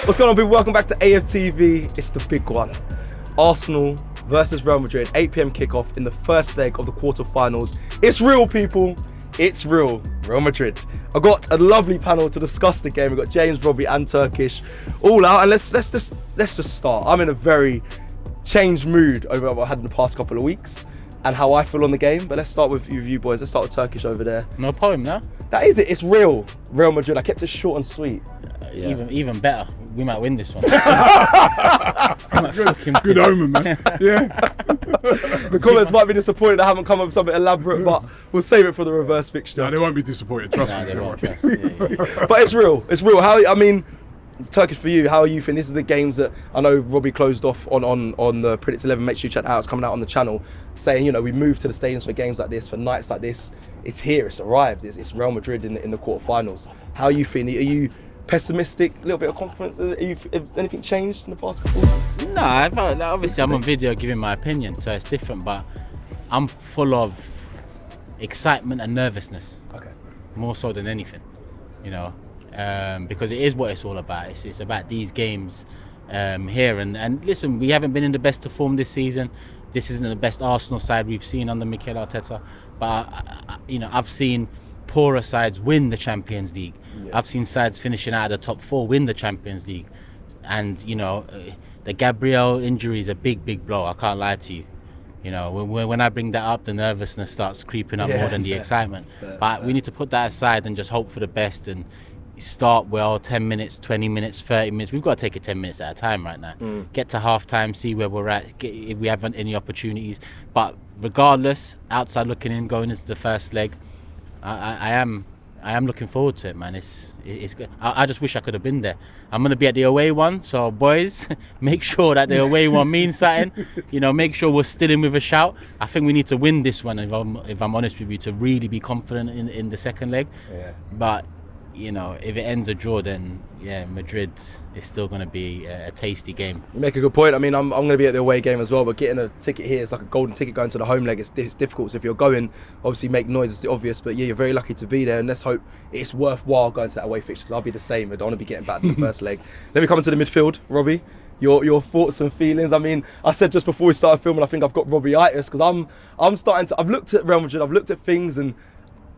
What's going on, people? Welcome back to AFTV. It's the big one. Arsenal versus Real Madrid, 8 p.m. kickoff in the first leg of the quarterfinals. It's real, people. It's real. Real Madrid. I've got a lovely panel to discuss the game. We've got James, Robbie, and Turkish all out. And let's just start. I'm in a very changed mood over what I had in the past couple of weeks and how I feel on the game. But let's start with you boys. Let's start with Turkish over there. No poem, no? That is it. It's real. Real Madrid. I kept it short and sweet. Yeah. Even better. We might win this one. Good omen, man. Yeah. The comments might be disappointed I haven't come up with something elaborate, but we'll save it for the reverse fixture. No, they won't be disappointed. Trust me. They won't. Trust. But it's real. It's real. Turkish, for you, how are you feeling? This is the games that I know Robbie closed off on the Predicts 11. Make sure you check that out. It's coming out on the channel, saying, you know, we moved to the stadiums for games like this, for nights like this. It's here. It's arrived. It's Real Madrid in the quarterfinals. How are you feeling? Are you pessimistic? A little bit of confidence? Has anything changed in the past couple? No, I felt like, obviously I'm on video giving my opinion, so it's different. But I'm full of excitement and nervousness. Okay. More so than anything, you know. Because it is what it's all about. It's about these games here. And listen, we haven't been in the best of form this season. This isn't the best Arsenal side we've seen under Mikel Arteta. But, I've seen poorer sides win the Champions League. Yeah. I've seen sides finishing out of the top 4 win the Champions League. And, the Gabriel injury is a big, big blow. I can't lie to you. You know, when I bring that up, the nervousness starts creeping up more than the excitement. But we need to put that aside and just hope for the best and start well, 10 minutes, 20 minutes, 30 minutes. We've got to take it 10 minutes at a time right now. Get to half time, see where we're at, if we have any opportunities. But regardless, outside looking in, going into the first leg, I am looking forward to it, man. It's good. I just wish I could have been there. I'm going to be at the away one, so boys, make sure that the away one means something. Make sure we're still in with a shout. I think we need to win this one, if I'm honest with you, to really be confident in the second leg. Yeah. But if it ends a draw, then Madrid is still going to be a tasty game. You make a good point. I mean, I'm going to be at the away game as well, but getting a ticket here is like a golden ticket going to the home leg. It's difficult. So if you're going, obviously make noise, it's obvious, but you're very lucky to be there, and let's hope it's worthwhile going to that away fixture, because I'll be the same. I don't want to be getting back to the first leg. Let me come into the midfield. Robbie, your thoughts and feelings. I mean, I said just before we started filming, I think I've got Robbie-itis, because I've looked at Real Madrid, I've looked at things, and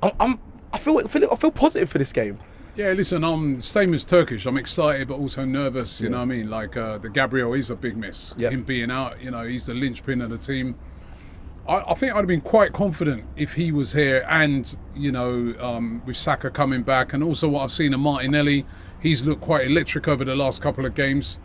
I feel positive for this game. Yeah, listen, I'm same as Turkish. I'm excited, but also nervous. You know what I mean? Like the Gabriel is a big miss. Yep. Him being out, he's the linchpin of the team. I think I'd have been quite confident if he was here, and with Saka coming back, and also what I've seen of Martinelli, he's looked quite electric over the last couple of games.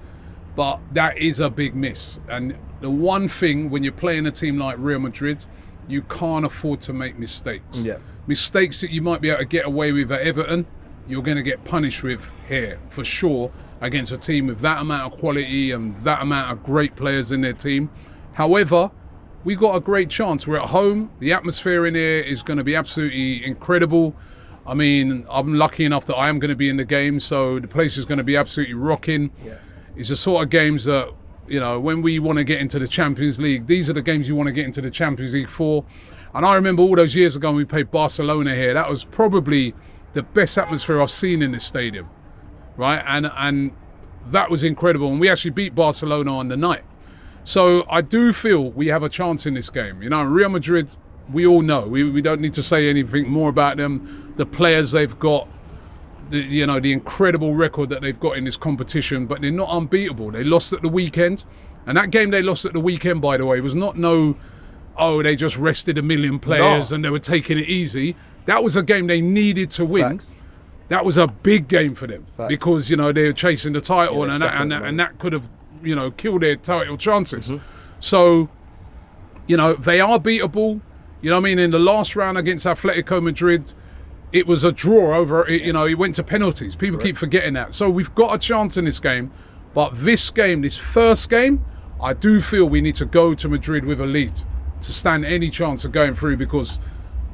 But that is a big miss. And the one thing when you're playing a team like Real Madrid, you can't afford to make mistakes. Yeah. Mistakes that you might be able to get away with at Everton, you're going to get punished with here, for sure, against a team with that amount of quality and that amount of great players in their team. However, we got a great chance. We're at home. The atmosphere in here is going to be absolutely incredible. I mean, I'm lucky enough that I am going to be in the game, so the place is going to be absolutely rocking. Yeah. It's the sort of games that, when we want to get into the Champions League, these are the games you want to get into the Champions League for. And I remember all those years ago when we played Barcelona here, that was probably the best atmosphere I've seen in this stadium, right? And that was incredible. And we actually beat Barcelona on the night. So I do feel we have a chance in this game. Real Madrid, we all know. We don't need to say anything more about them. The players they've got, the incredible record that they've got in this competition, but they're not unbeatable. They lost at the weekend. And that game they lost at the weekend, by the way, was not they just rested 1 million players and they were taking it easy. That was a game they needed to win. Facts. That was a big game for them. Facts. Because they were chasing the title, and that could have killed their title chances. Mm-hmm. So they are beatable. In the last round against Atletico Madrid, it was a draw over. It went to penalties. People keep forgetting that. So we've got a chance in this game, but this first game, I do feel we need to go to Madrid with a lead to stand any chance of going through, because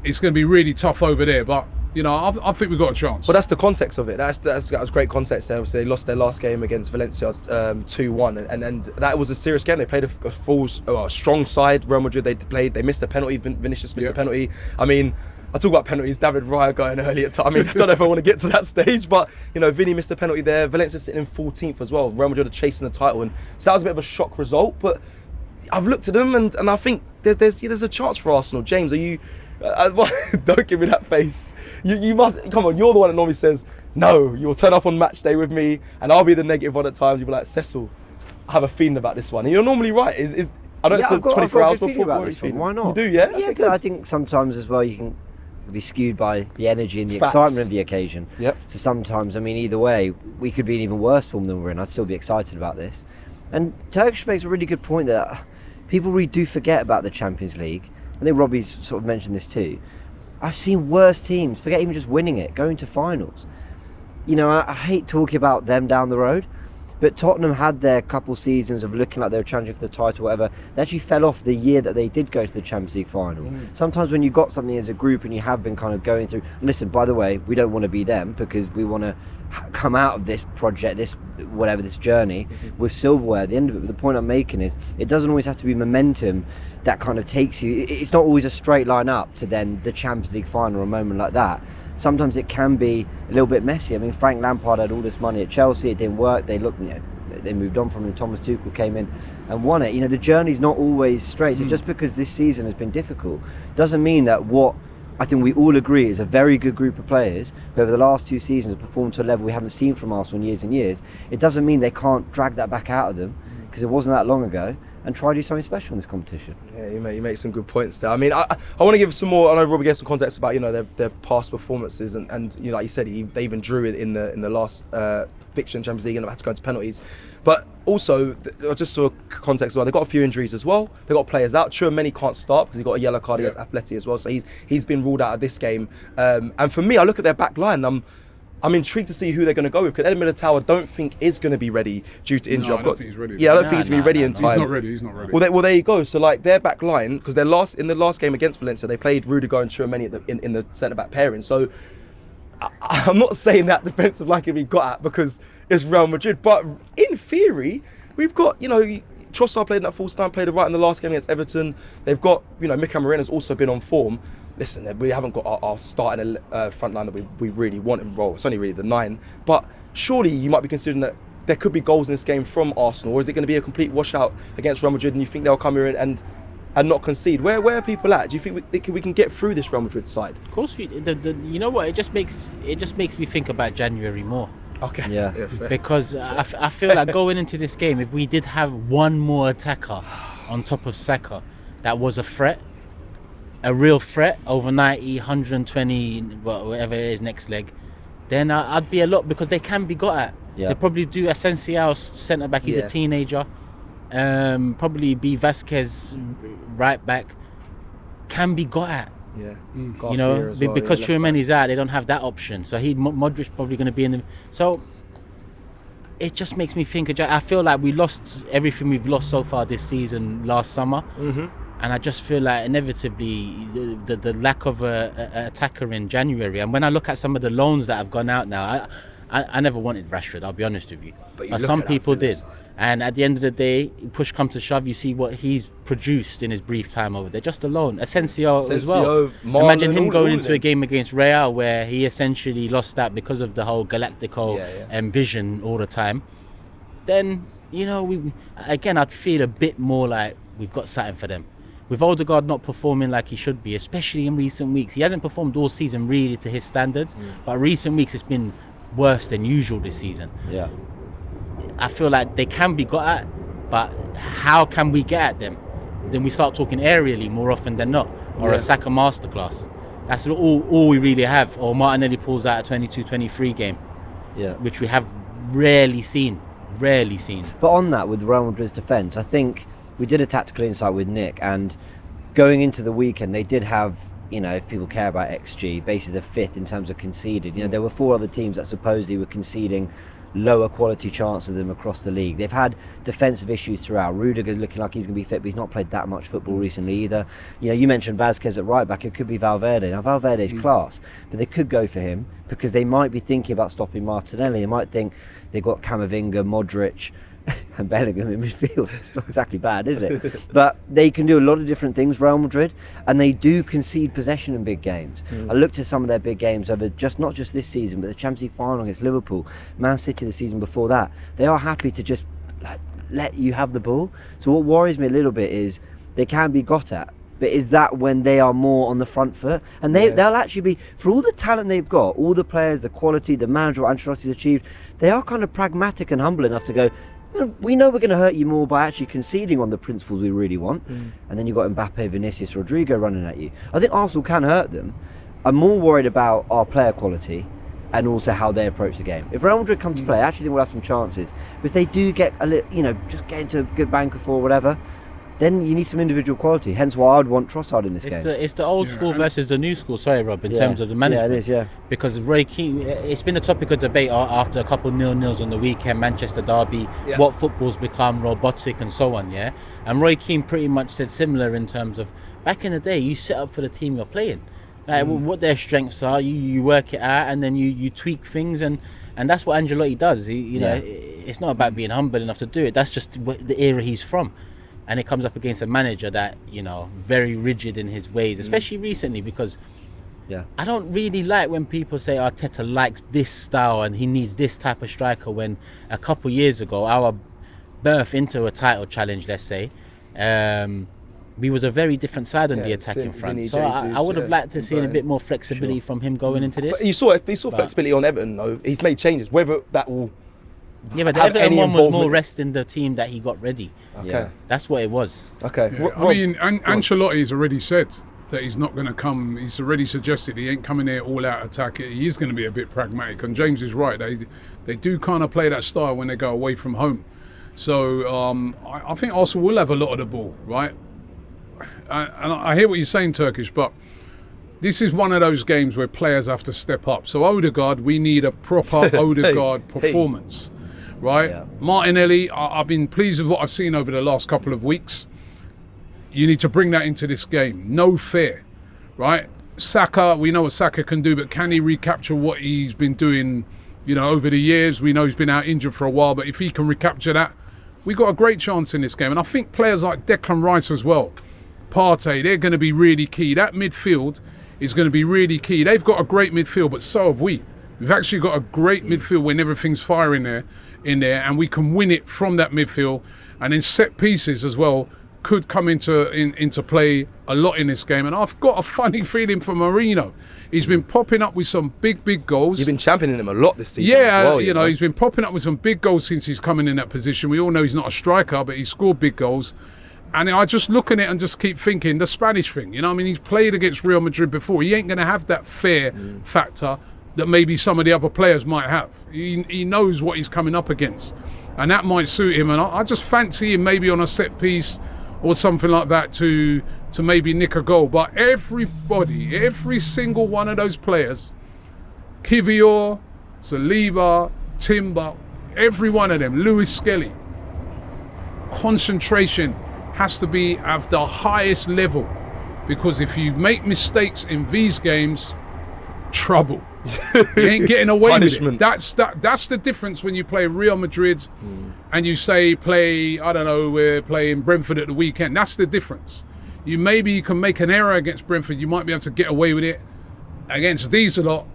it's going to be really tough over there. But I think we've got a chance. But that's the context of it. That was great context there. Obviously, they lost their last game against Valencia 2-1, and that was a serious game. They played a strong side. Real Madrid, they missed a penalty. Vinicius missed a penalty. I mean, I talk about penalties, David Raya going early at time. I mean, I don't know if I want to get to that stage, but, Vinny missed a penalty there. Valencia sitting in 14th as well. Real Madrid are chasing the title. And so that was a bit of a shock result. But I've looked at them and I think there's a chance for Arsenal. James, are you... don't give me that face. You must... Come on, you're the one that normally says, no, you'll turn up on match day with me and I'll be the negative one at times. You'll be like, Cecil, I have a feeling about this one. And you're normally right. I know it's the 24 hours before. About this one. Why not? You do, yeah? Yeah, but I think sometimes as well you can be skewed by the energy and the excitement of the occasion. Yep. So sometimes, either way, we could be in even worse form than we're in. I'd still be excited about this. And Turkish makes a really good point that people really do forget about the Champions League. I think Robbie's sort of mentioned this too. I've seen worse teams, forget even just winning it, going to finals. I hate talking about them down the road, but Tottenham had their couple seasons of looking like they were challenging for the title, whatever. They actually fell off the year that they did go to the Champions League final. Sometimes when you've got something as a group and you have been kind of going through... Listen, by the way, we don't want to be them because we want to come out of this project, this journey with silverware at the end of it. But the point I'm making is it doesn't always have to be momentum that kind of takes you. It's not always a straight line up to then the Champions League final or a moment like that. Sometimes it can be a little bit messy. Frank Lampard had all this money at Chelsea, it didn't work. They moved on from him. Thomas Tuchel came in and won it. The journey's not always straight. So just because this season has been difficult doesn't mean that what I think we all agree is a very good group of players who over the last 2 seasons have performed to a level we haven't seen from Arsenal in years and years. It doesn't mean they can't drag that back out of them because it wasn't that long ago and try to do something special in this competition. Yeah, you make some good points there. I want to give some more. I know Robbie gave some context about their past performances and like you said, they even drew it in the last fixture in Champions League and had to go into penalties. But also, just saw context as well. They've got a few injuries as well. They've got players out. Chouameni can't start because he got a yellow card against Atleti as well. So he's been ruled out of this game. And for me, I look at their back line. I'm intrigued to see who they're going to go with because Eden Militao I don't think is going to be ready due to injury. I don't think he's ready. Yeah, I don't think he's going to be ready in time. He's not ready. Well, there you go. So like their back line, because in the last game against Valencia, they played Rudiger and Chouameni in the centre back pairing. So I'm not saying that defensive line can be got at because it's Real Madrid, but in theory, we've got Trossard played in that false start, played it right in the last game against Everton. They've got Mikael Moreno's also been on form. Listen, we haven't got our starting front line that we really want in role. It's only really the 9. But surely you might be considering that there could be goals in this game from Arsenal, or is it going to be a complete washout against Real Madrid and you think they'll come here and not concede? Where are people at? Do you think we can get through this Real Madrid side? Of course, you know what? It just makes me think about January more. Okay. Yeah. Because I feel like going into this game, if we did have one more attacker on top of Saka, that was a real threat over 90, 120, whatever it is next leg, then I'd be a lot because they can be got at. Yeah. They probably do. Asensio centre back. He's a teenager. Probably be Vasquez right back. Can be got at. Yeah. Because Chouameni's out, they don't have that option. So Modric's probably going to be in the. So it just makes me think. I feel like we lost everything we've lost so far this season last summer. And I just feel like inevitably the lack of an attacker in January. And when I look at some of the loans that have gone out now, I never wanted Rashford, I'll be honest with you. But some people did. And at the end of the day, push comes to shove, you see what he's produced in his brief time over there. Just alone. Asensio as well. Marlon, imagine him going into a game against Real where he essentially lost that because of the whole Galactico vision all the time. Then, I'd feel a bit more like we've got something for them. With Odegaard not performing like he should be, especially in recent weeks. He hasn't performed all season really to his standards, but recent weeks it's been worse than usual this season. Yeah. I feel like they can be got at, but how can we get at them? Then we start talking aerially more often than not, or a Saka masterclass. That's all we really have. Or Martinelli pulls out a 22-23 game, which we have rarely seen. But on that, with Real Madrid's defence, I think we did a tactical insight with Nick, and going into the weekend, they did have, if people care about XG, basically the 5th in terms of conceded. There were 4 other teams that supposedly were conceding lower quality chances of them across the league. They've had defensive issues throughout. Rudiger's looking like he's going to be fit, but he's not played that much football recently either. You mentioned Vasquez at right back. It could be Valverde. Now Valverde's class, but they could go for him because they might be thinking about stopping Martinelli. They might think they've got Camavinga, Modric, and Bellingham in midfield. It's not exactly bad, is it? But they can do a lot of different things, Real Madrid, and they do concede possession in big games. I looked at some of their big games over not just this season, but the Champions League final against Liverpool, Man City the season before that. They are happy to just let you have the ball. So what worries me a little bit is they can be got at. But is that when they are more on the front foot? And they'll actually be, for all the talent they've got, all the players, the quality, the manager, what Ancelotti's achieved, they are kind of pragmatic and humble enough to go, we know we're going to hurt you more by actually conceding on the principles we really want. And then you've got Mbappe, Vinicius, Rodrigo running at you. I think Arsenal can hurt them. I'm more worried about our player quality and also how they approach the game. If Real Madrid come to play, I actually think we'll have some chances. But if they do get a little, just get into a good bank of 4 or whatever, then you need some individual quality. Hence why I'd want Trossard in this game. It's the old school versus the new school, sorry Rob, in terms of the management. Yeah, it is, yeah. Because Roy Keane, it's been a topic of debate after a couple of 0-0s on the weekend, Manchester derby, what football's become, robotic and so on, yeah? And Roy Keane pretty much said similar in terms of, back in the day, you set up for the team you're playing. Like what their strengths are, you work it out, and then you tweak things, and that's what Ancelotti does. It's not about being humble enough to do it. That's just the era he's from. And it comes up against a manager that, very rigid in his ways, especially recently, because I don't really like when people say Arteta likes this style and he needs this type of striker, when a couple years ago, our birth into a title challenge, let's say, we was a very different side on the attacking front. So I would have liked to see a bit more flexibility from him going into this. But you saw flexibility on Everton, though. He's made changes. Whether that will... Yeah, but the Everton one was more resting the team that he got ready. Okay. That's what it was. Okay. Yeah. Ancelotti's already said that he's not going to come. He's already suggested he ain't coming here all out attack. He is going to be a bit pragmatic. And James is right. They do kind of play that style when they go away from home. So I think Arsenal will have a lot of the ball, right? And I hear what you're saying, Turkish, but this is one of those games where players have to step up. So Odegaard, we need a proper Odegaard performance. Right, Martinelli, I've been pleased with what I've seen over the last couple of weeks. You need to bring that into this game. No fear, right? Saka, we know what Saka can do, but can he recapture what he's been doing, over the years? We know he's been out injured for a while, but if he can recapture that, we got a great chance in this game. And I think players like Declan Rice as well, Partey, they're going to be really key. That midfield is going to be really key. They've got a great midfield, but so have we. We've actually got a great midfield when everything's firing in there, and we can win it from that midfield. And then set pieces as well could come into play a lot in this game. And I've got a funny feeling for Mourinho. He's been popping up with some big goals. You've been championing him a lot this season as well. He's been popping up with some big goals since he's coming in that position. We all know he's not a striker, but he scored big goals. And I just look at it and just keep thinking the Spanish thing. He's played against Real Madrid before. He ain't going to have that fear factor that maybe some of the other players might have. He knows what he's coming up against, and that might suit him. And I just fancy him maybe on a set piece or something like that to maybe nick a goal. But every single one of those players, Kivior, Saliba, Timber, every one of them, Lewis Skelly, concentration has to be at the highest level, because if you make mistakes in these games, trouble. You ain't getting away with it. That's the difference when you play Real Madrid and you say we're playing Brentford at the weekend. That's the difference. You can make an error against Brentford, you might be able to get away with it. Against these a lot,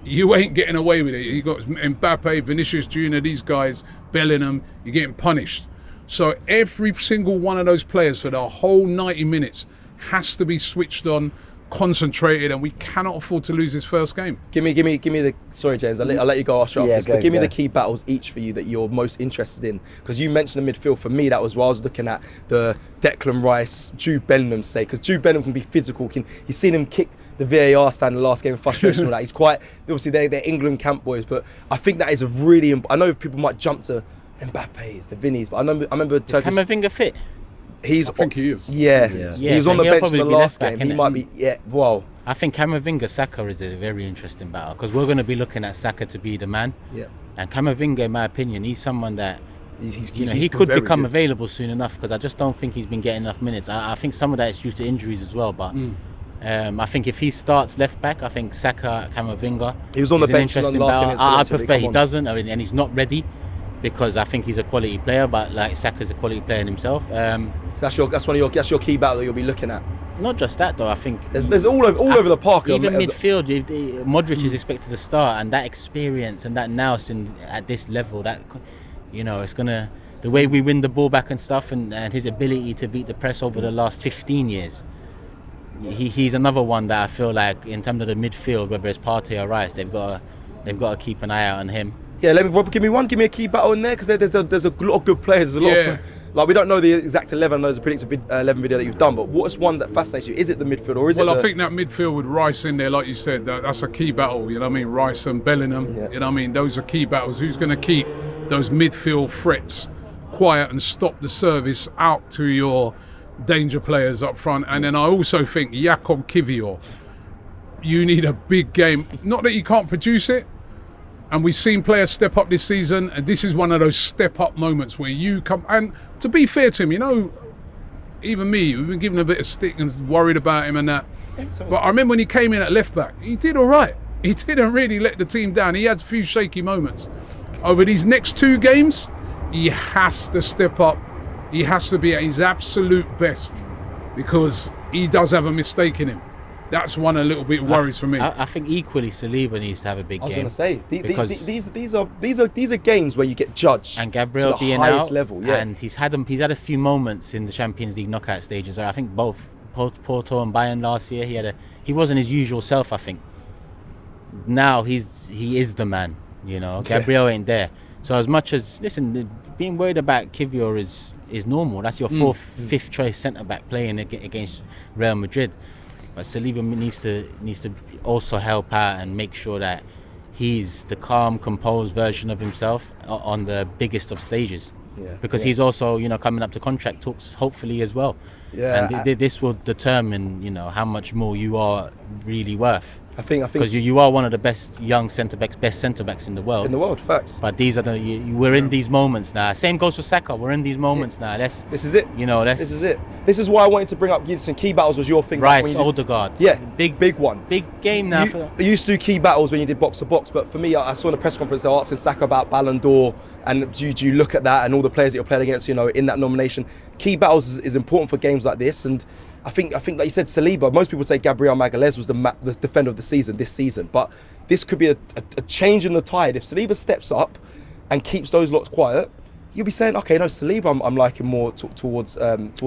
you ain't getting away with it. You got Mbappe, Vinicius Jr., these guys, Bellingham, you're getting punished. So every single one of those players for the whole 90 minutes has to be switched on, concentrated, and we cannot afford to lose this first game. Give me the. Sorry, James. I'll let you go after this. But give me the key battles each for you that you're most interested in, because you mentioned the midfield. For me, that was what I was looking at. The Declan Rice, Jude Bellingham say, because Jude Bellingham can be physical. You've seen him kick the VAR stand in the last game of frustration. All that. He's quite obviously they're England camp boys, but I think that is a really. I know people might jump to Mbappe's, the Vinny's, but I remember Turkish. Is Camavinga fit? I think he is. Yeah. He's on the bench in the last game. He might be. I think Camavinga Saka is a very interesting battle, because we're going to be looking at Saka to be the man. Yeah. And Camavinga, in my opinion, he's someone that he could very become good. available soon enough, because I just don't think he's been getting enough minutes. I think some of that is due to injuries as well, but I think if he starts left back, I think Saka, Camavinga. He was on the bench in the last game. I prefer he doesn't, and he's not ready. because I think he's a quality player, but like Saka's a quality player in himself. So that's your key battle that you'll be looking at. Not just that though. I think there's all over the park. Even midfield, Modric is expected to start, and that experience and that nous at this level, that it's gonna, the way we win the ball back and stuff, and his ability to beat the press over the last 15 years. He's another one that I feel like in terms of the midfield, whether it's Partey or Rice, they've got to keep an eye out on him. Yeah, give me a key battle in there, because there's a lot of good players. There's a lot of, like, we don't know the exact 11. I know there's a predicted 11 video that you've done, but what's one that fascinates you? Is it the midfield, or is it? Well, I think that midfield with Rice in there, like you said, that's a key battle. You know what I mean? Rice and Bellingham. Yeah. You know what I mean? Those are key battles. Who's going to keep those midfield threats quiet and stop the service out to your danger players up front? And then I also think Jakub Kiwior, you need a big game. Not that you can't produce it, and we've seen players step up this season, and this is one of those step up moments where you come. And to be fair to him, even me, we've been giving a bit of stick and worried about him and that. But I remember when he came in at left back, he did all right. He didn't really let the team down. He had a few shaky moments. Over these next 2 games, he has to step up. He has to be at his absolute best, because he does have a mistake in him. That's one a little bit worries for me. I think equally Saliba needs to have a big game. I was going to say these are games where you get judged, and Gabriel to the being highest out, level. Yeah. And he's had a few moments in the Champions League knockout stages. I think both Porto and Bayern last year, he wasn't his usual self. I think now he is the man. Gabriel ain't there. So as much as being worried about Kiwior is normal. That's your 4th, 5th choice centre back playing against Real Madrid. But Saliba needs to also help out and make sure that he's the calm, composed version of himself on the biggest of stages. Yeah. Because he's also, coming up to contract talks, hopefully as well. Yeah. And this will determine, how much more you are really worth. I think because you are one of the best young centre-backs, best centre-backs in the world. In the world, facts. But these are we're in these moments now. Same goes for Saka. We're in these moments now. This is it. This is it. This is why I wanted to bring up some key battles. Was your thing? Rice, Odegaard. Yeah, big one. Big game now. You used to do key battles when you did box to box, but for me, I saw in a press conference they were asking Saka about Ballon d'Or, and do you look at that and all the players that you're playing against, in that nomination? Key battles is important for games like this, and I think like you said, Saliba. Most people say Gabriel Magalhaes was the defender of the season this season, but this could be a change in the tide. If Saliba steps up and keeps those lots quiet, you'll be saying, okay, no, Saliba I'm liking more towards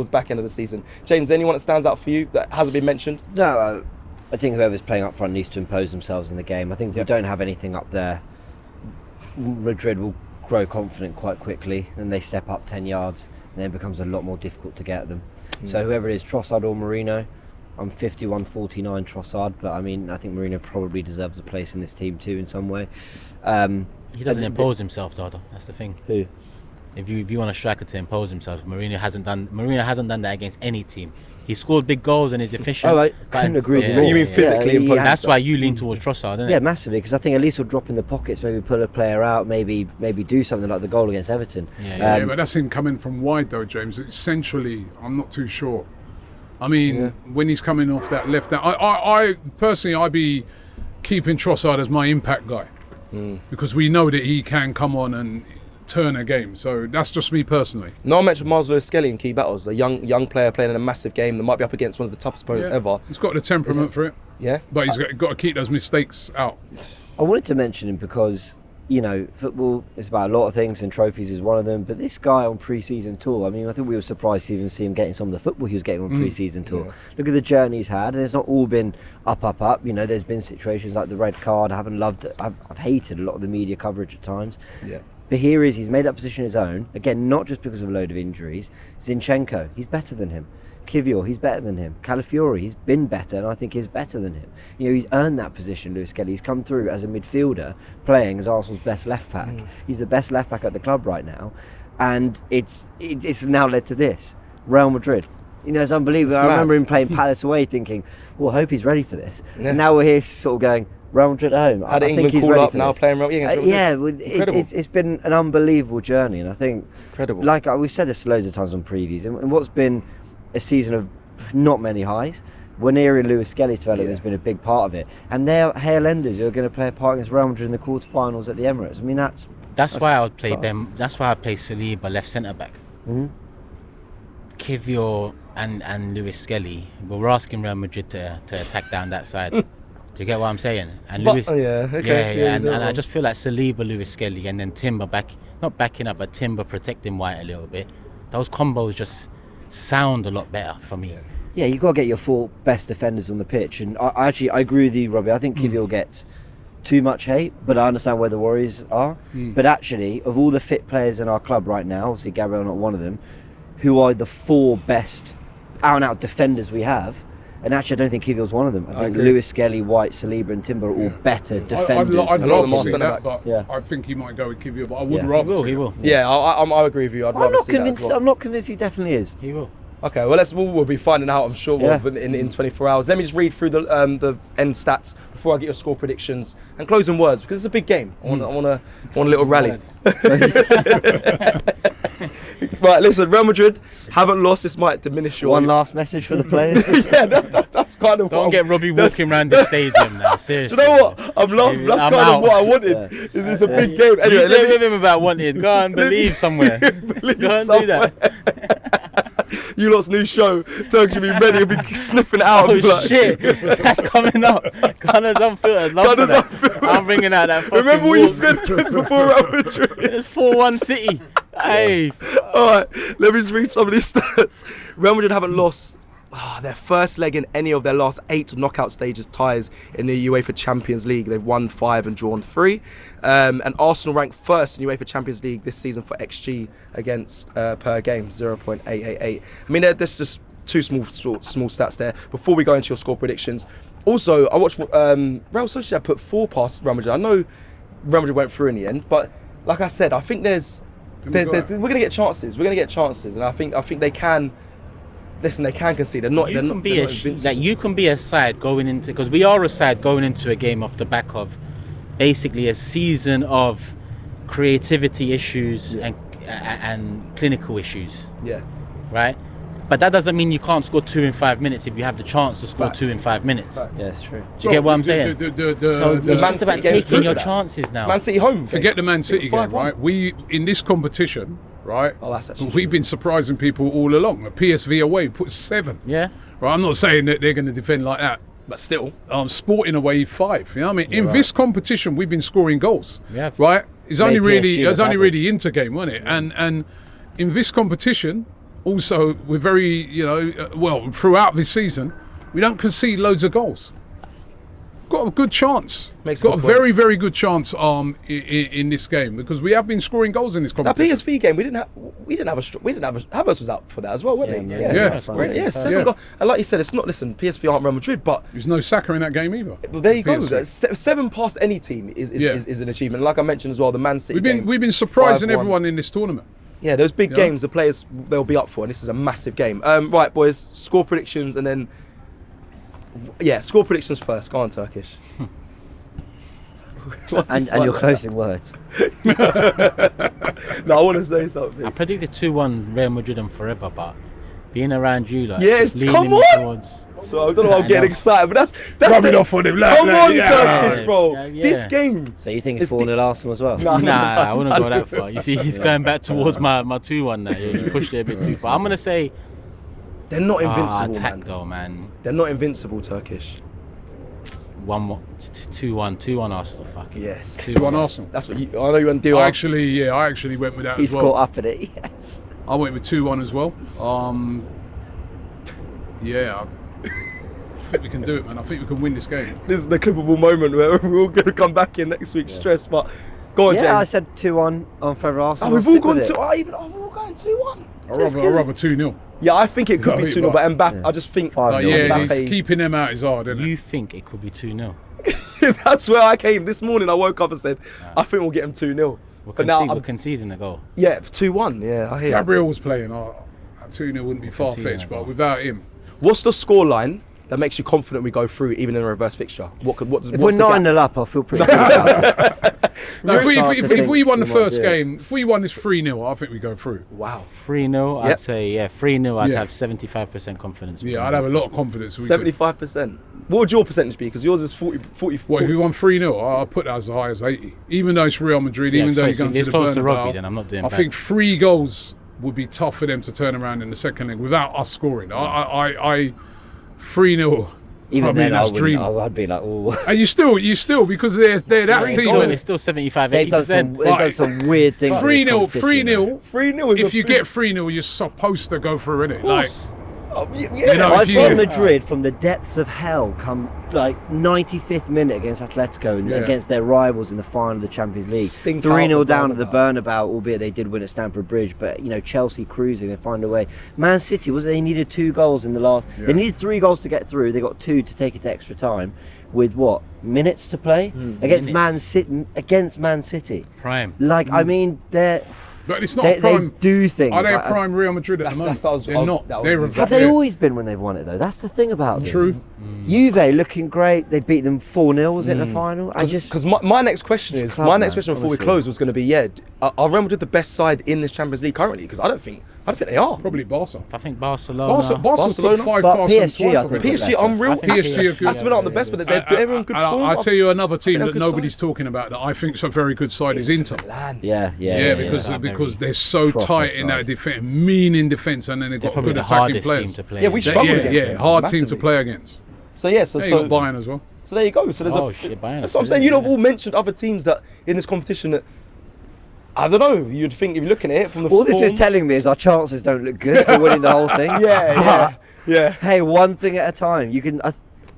back end of the season. James, anyone that stands out for you that hasn't been mentioned? No, I think whoever's playing up front needs to impose themselves in the game. I think if we don't have anything up there, Madrid will grow confident quite quickly, and they step up 10 yards, and then it becomes a lot more difficult to get them. So whoever it is, Trossard or Marino, I'm 51-49 Trossard, but I think Marino probably deserves a place in this team too in some way. He doesn't impose himself, Dada. That's the thing. Who? If you want a striker to impose himself, Marino hasn't done that against any team. He scored big goals and is efficient. I couldn't agree with you. You mean physically impose? That's why you lean towards Trossard, isn't it? Yeah, massively, because I think at least he'll drop in the pockets, maybe pull a player out, maybe do something like the goal against Everton. Yeah, but that's him coming from wide though, James. Essentially, I'm not too sure. When he's coming off that left, I personally, I'd be keeping Trossard as my impact guy, because we know that he can come on and turn a game. So that's just me personally. No one mentioned Miles Lewis-Skelly in key battles, a young player playing in a massive game that might be up against one of the toughest opponents ever. He's got the temperament for it. Yeah. But he's got to keep those mistakes out. I wanted to mention him because, football is about a lot of things, and trophies is one of them. But this guy on pre-season tour, I think we were surprised to even see him getting some of the football he was getting on pre-season tour. Yeah. Look at the journey he's had, and it's not all been up. There's been situations like the red card. I haven't loved it. I've hated a lot of the media coverage at times. Yeah. But here he's made that position his own. Again, not just because of a load of injuries. Zinchenko, he's better than him. Kiwior, he's better than him. Calafiori, he's been better, and I think he's better than him. He's earned that position, Lewis-Skelly. He's come through as a midfielder, playing as Arsenal's best left back. He's the best left back at the club right now, and it's now led to this. Real Madrid. It's unbelievable. I remember him playing Palace away, thinking, well, I hope he's ready for this. Yeah. And now we're here sort of going, Real Madrid at home. Had England called up now playing Real Madrid? It's been an unbelievable journey, and I think, incredible. Like we've said this loads of times on previews, and what's been a season of not many highs. Waneri and Lewis-Skelly's development has been a big part of it, and they're Hale Enders who are going to play a part against Real Madrid in the quarterfinals at the Emirates. That's why I would play them. That's why I play Saliba left centre back. Kivior and Lewis Skelly. But we're asking Real Madrid to attack down that side. Do you get what I'm saying? And Lewis, and I just feel like Saliba, Lewis Skelly, and then Timber not backing up, but Timber protecting White a little bit. Those combos just sound a lot better for me. Yeah, you got to get your 4 best defenders on the pitch, and I agree with you, Robbie. I think Kivior gets too much hate, but I understand where the Warriors are. But actually, of all the fit players in our club right now, obviously Gabriel not one of them, who are the 4 best out-and-out defenders we have, and actually I don't think Kivior's one of them. I think Lewis Skelly, White, Saliba and Timber are all better defenders. I'd love to see that, but I think he might go with Kivior, but I would rather see he will. Yeah, I agree with you. I'm not convinced he definitely is. He will. Okay, well we'll be finding out, I'm sure, in 24 hours. Let me just read through the end stats before I get your score predictions and closing words, because it's a big game. I want a little rally. Right, listen, Real Madrid haven't lost. This might diminish your... One last message for the players. Yeah, that's kind of... Don't get Robbie walking around the stadium now, seriously. Do you know what? I'm laughing. That's kind of what I wanted. It's a big game. Anyway, you say with him about wanted. Go and believe somewhere. Go and do that. You lot's new show, Turkish will be ready, he'll be sniffing it out. Oh shit, that's coming up. Gunners Unfiltered, love for that. I'm bringing out that fucking Remember what you said before Real Madrid? It's 4-1 City. Hey. Alright, let me just read some of these stats. Real Madrid haven't lost their first leg in any of their last 8 knockout stages ties in the UEFA Champions League. They've won 5 and drawn 3. And Arsenal ranked first in UEFA Champions League this season for XG against per game, 0.888. I mean, there's just 2 small stats there. Before we go into your score predictions, also I watched Real Sociedad put 4 past Real Madrid. I know Real Madrid went through in the end, but like I said, I think we're going to get chances. We're going to get chances, and I think they can. Listen, they can concede. You can be a side going into, because we are a side going into a game off the back of basically a season of creativity issues and clinical issues. Yeah. Right? But that doesn't mean you can't score 2 in 5 minutes if you have the chance to score Facts. 2 in 5 minutes. Facts. Yeah, it's true. Do you get what I'm saying? So it's just about taking your chances now. Man City home. Forget the Man City game, right? We, in this competition, right? Oh, that's actually we've been surprising people all along. The PSV away put 7. Yeah. Right. I'm not saying that they're going to defend like that, but still, Sporting away 5. You know what I mean? In this competition, we've been scoring goals. Yeah. Right. It's only really Inter game, wasn't it? And in this competition, also we're very throughout this season, we don't concede loads of goals. Got a good chance. Got a very, very good chance in this game, because we have been scoring goals in this competition. That PSV game, we didn't have Havertz was out for that as well, wasn't he? Yeah. 7 goals. And like you said, it's not. Listen, PSV aren't Real Madrid, but there's no Saka in that game either. Well, there you go. 7 past any team is an achievement. Like I mentioned as well, the Man City. We've been surprising everyone in this tournament. Yeah, those big games, the players they'll be up for, and this is a massive game. Right, boys, score predictions, and then. Yeah, score predictions first. Go on, Turkish. and your closing words. No, I want to say something. I predicted 2-1 Real Madrid and forever, but being around you, like, yes, come on. So I don't know why I'm getting excited, but that's rubbing off on him. Come on, Turkish, bro. This game. So you think it's 4-0 Arsenal as well? Nah, I wouldn't go that far. You see, he's going back towards my 2-1 now. You pushed it a bit too far. I'm gonna say. They're not invincible, attack though, man. They're not invincible, Turkish. 2-1 Arsenal. Fuck it. Yes. 2-1 Arsenal. That's what you. I know you want to do. I actually went with that He's as well. He's caught up in it. Yes. I went with 2-1 as well. I think we can do it, man. I think we can win this game. This is the clippable moment where we're all going to come back in next week stressed, but go on, James. Yeah, I said 2-1 on forever Arsenal. Oh, we've all gone 2-1. We're all going 2-1. I'd rather 2-0. Yeah, I think it could be 2-0, but Mbappe, I just think 5-0. Keeping them out is hard, isn't it? You think it could be 2-0? That's where I came. This morning I woke up and said, I think we'll get him 2-0. But now we're conceding the goal. Yeah, 2-1. Yeah, I hear Gabriel was playing. 2-0 wouldn't be far-fetched, but without him. What's the scoreline that makes you confident we go through even in a reverse fixture? If we're 9-0 up, I'll feel pretty good about it. No, if we won the first game, if we won this 3-0, I think we go through. Wow. 3-0, I'd say, 3-0, I'd have 75% confidence. Yeah, I'd have a lot of confidence. 75%. What would your percentage be? Because yours is 44. Well, if we won 3-0, I'll put that as high as 80. Even though it's Real Madrid, even though you're going to the Bernabeu, then I'm not doing I think 3 goals would be tough for them to turn around in the second leg without us scoring. I 3-0. Even then, I'd be like, oh. And you still, because they're that team. And it's still 75, 80%. They've done some weird things. 3-0. If you get 3-0, you're supposed to go through, innit? Like, I've seen Madrid from the depths of hell come like 95th minute against Atletico and against their rivals in the final of the Champions League. 3-0 down at the Bernabeu, albeit they did win at Stamford Bridge. But Chelsea cruising, they find a way. Man City they needed 2 goals in the last. They needed 3 goals to get through. They got 2 to take it to extra time. With what, minutes to play against Man City. Prime. I mean, they're. But it's not a prime. They do things. Are they a prime Real Madrid at the moment? They're not. Have they always been when they've won it though? That's the thing about them. True. Juve looking great. They beat them 4-0 was it in the final? Because my next question before we close was going to be are Real Madrid the best side in this Champions League currently? Because I don't think they are. Probably Barca. I think Barcelona. Barcelona. Put 5 but Barca PSG, I think PSG unreal. PSG are good. That's been on the best, but they're in good form. I'll tell you another team that nobody's talking about that I think's a very good side is Inter. Yeah, because they're so tight in that defense, mean in defence, and then they've got good attacking players. Yeah, we struggled against them. Hard team to play against. So you got Bayern as well. So there you go. So that's what I'm saying. You've all mentioned other teams that in this competition that I don't know. You'd think if you're looking at it from the all this is telling me is our chances don't look good for winning the whole thing. Yeah. Hey, one thing at a time. You can.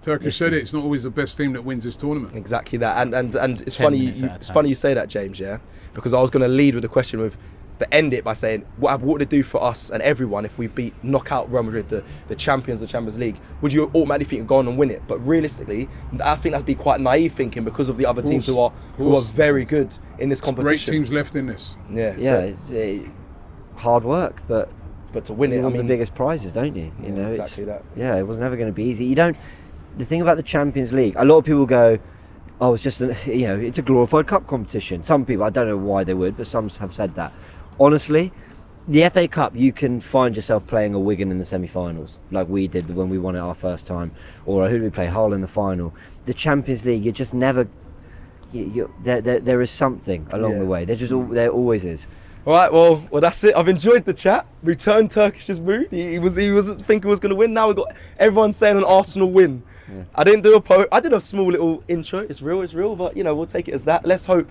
Turkish said it's not always the best team that wins this tournament. Exactly that, and it's funny. It's funny you say that, James. Yeah, because I was going to lead with a question but end it by saying what would it do for us and everyone if we knock out Real Madrid, the champions of the Champions League? Would you automatically think go on and win it? But realistically, I think that'd be quite naive thinking because of the other teams who are very good in this competition. Great teams left in this. It's hard work, but to win it, you want the biggest prizes, don't you? You know, exactly that. Yeah, it was never going to be easy. The thing about the Champions League, a lot of people go, "Oh, it's just it's a glorified cup competition." Some people, I don't know why they would, but some have said that. Honestly, the FA Cup, you can find yourself playing a Wigan in the semi-finals, like we did when we won it our first time, or who did we play? Hull in the final. The Champions League, you're just never. There is something along the way. There always is. All right, well, that's it. I've enjoyed the chat. We turned Turkish's mood. He was thinking he was going to win. Now we've got everyone saying an Arsenal win. Yeah. I didn't do I did a small little intro. It's real, but we'll take it as that. Let's hope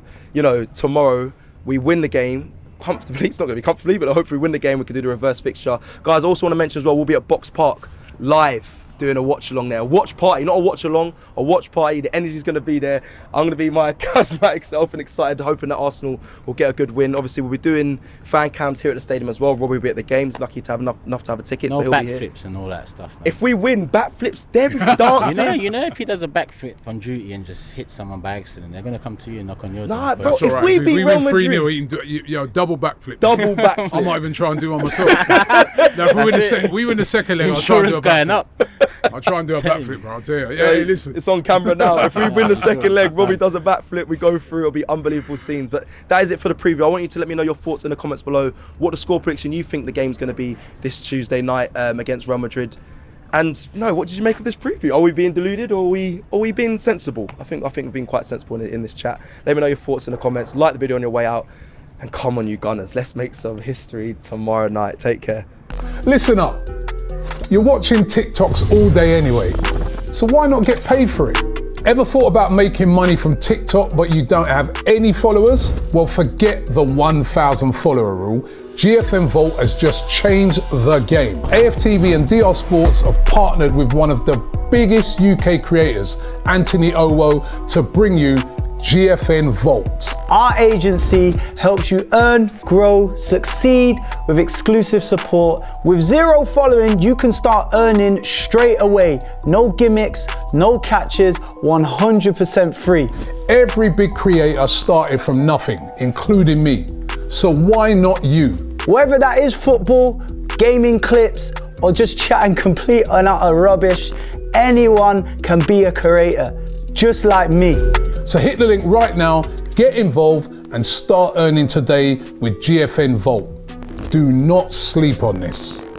tomorrow we win the game comfortably. It's not going to be comfortably, but hopefully we win the game. We can do the reverse fixture. Guys, I also want to mention as well, we'll be at Box Park live doing a watch along there. A watch party, not a watch along, a watch party. The energy's going to be there. I'm going to be my charismatic self and excited, hoping that Arsenal will get a good win. Obviously, we'll be doing fan cams here at the stadium as well. Robbie will be at the games. Lucky to have enough to have a ticket. No so he'll be here. Backflips and all that stuff. Man. If we win, backflips, everything dances. You know, if he does a backflip on duty and just hits someone by accident, they're going to come to you and knock on your door. Nah, bro, if we beat Real Madrid, 3-0, double backflip. Double backflip. I might even try and do one myself. If we win the second leg, I'll try and do a going up. I'll try and do a backflip, bro. I'll tell you. Yeah, listen. It's on camera now. If we win the second leg, Robbie does a backflip, we go through, it'll be unbelievable scenes. But that is it for the preview. I want you to let me know your thoughts in the comments below. What the score prediction you think the game's going to be this Tuesday night against Real Madrid. And what did you make of this preview? Are we being deluded or are we being sensible? I think we've been quite sensible in this chat. Let me know your thoughts in the comments. Like the video on your way out. And come on, you Gunners. Let's make some history tomorrow night. Take care. Listen up. You're watching TikToks all day anyway, so why not get paid for it? Ever thought about making money from TikTok but you don't have any followers? Well, forget the 1,000 follower rule. GFN Vault has just changed the game. AFTV and DR Sports have partnered with one of the biggest UK creators, Anthony Owo, to bring you GFN Vault. Our agency helps you earn, grow, succeed with exclusive support. With 0 following, you can start earning straight away. No gimmicks, no catches, 100% free. Every big creator started from nothing, including me. So why not you? Whether that is football, gaming clips, or just chatting complete and utter rubbish, anyone can be a creator, just like me. So hit the link right now, get involved, and start earning today with GFN Vault. Do not sleep on this.